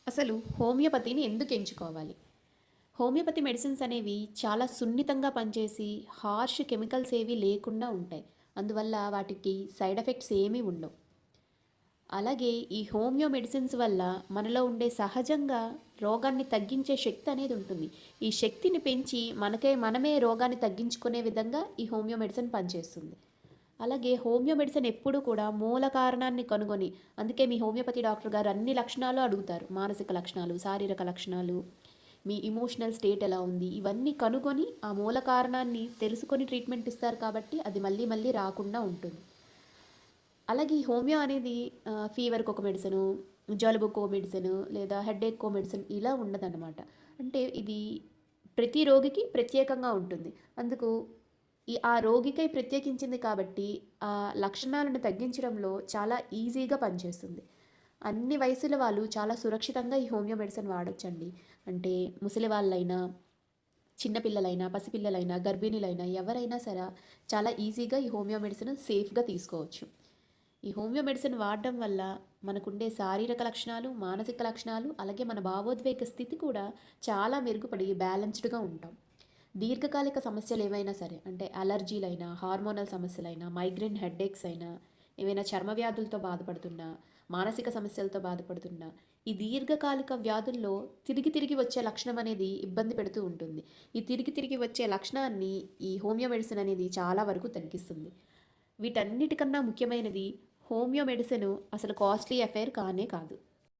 అసలు హోమియోపతిని ఎందుకు ఎంచుకోవాలి? హోమియోపతి మెడిసిన్స్ అనేవి చాలా సున్నితంగా పనిచేసి, హార్ష్ కెమికల్స్ ఏవి లేకుండా ఉంటాయి. అందువల్ల వాటికి సైడ్ ఎఫెక్ట్స్ ఏమీ ఉండవు. అలాగే ఈ హోమియో మెడిసిన్స్ వల్ల మనలో ఉండే సహజంగా రోగాన్ని తగ్గించే శక్తి అనేది ఉంటుంది. ఈ శక్తిని పెంచి మనమే రోగాన్ని తగ్గించుకునే విధంగా ఈ హోమియో మెడిసిన్ పనిచేస్తుంది. అలాగే హోమియో మెడిసిన్ ఎప్పుడూ కూడా మూల కారణాన్ని కనుగొని, అందుకే మీ హోమియోపతి డాక్టర్ గారు అన్ని లక్షణాలు అడుగుతారు. మానసిక లక్షణాలు, శారీరక లక్షణాలు, మీ ఇమోషనల్ స్టేట్ ఎలా ఉంది, ఇవన్నీ కనుగొని ఆ మూల కారణాన్ని తెలుసుకొని ట్రీట్మెంట్ ఇస్తారు కాబట్టి అది మళ్ళీ మళ్ళీ రాకుండా ఉంటుంది. అలాగే ఈ హోమియో అనేది ఫీవర్‌కి ఒక మెడిసిను, జలుబుకో మెడిసిను, లేదా హెడేక్‌కో మెడిసిన్ ఇలా ఉండదనమాట. అంటే ఇది ప్రతి రోగికి ప్రత్యేకంగా ఉంటుంది. అందుకు ఆ రోగికై ప్రత్యేకించింది కాబట్టి ఆ లక్షణాలను తగ్గించడంలో చాలా ఈజీగా పనిచేస్తుంది. అన్ని వయసుల వాళ్ళు చాలా సురక్షితంగా ఈ హోమియో మెడిసిన్ వాడొచ్చండి. అంటే ముసలి వాళ్ళైనా, చిన్న పిల్లలైనా, పసిపిల్లలైనా, గర్భిణీలైనా ఎవరైనా సరే చాలా ఈజీగా ఈ హోమియో మెడిసిన్ సేఫ్‌గా తీసుకోవచ్చు. ఈ హోమియో మెడిసిన్ వాడడం వల్ల మనకుండే శారీరక లక్షణాలు, మానసిక లక్షణాలు, అలాగే మన భావోద్వేగ స్థితి కూడా చాలా మెరుగుపడి బ్యాలెన్స్డ్‌గా ఉంటాం. దీర్ఘకాలిక సమస్యలు ఏవైనా సరే, అంటే అలర్జీలైనా, హార్మోనల్ సమస్యలైనా, మైగ్రేన్ హెడ్‌ఏక్స్ అయినా, ఏవైనా చర్మ వ్యాధులతో బాధపడుతున్నా, మానసిక సమస్యలతో బాధపడుతున్నా, ఈ దీర్ఘకాలిక వ్యాధుల్లో తిరిగి తిరిగి వచ్చే లక్షణం అనేది ఇబ్బంది పెడుతూ ఉంటుంది. ఈ తిరిగి తిరిగి వచ్చే లక్షణాన్ని ఈ హోమియో మెడిసిన్ అనేది చాలా వరకు తగ్గిస్తుంది. వీటన్నిటికన్నా ముఖ్యమైనది హోమియో మెడిసిన్ అసలు కాస్ట్లీ అఫైర్ కానే కాదు.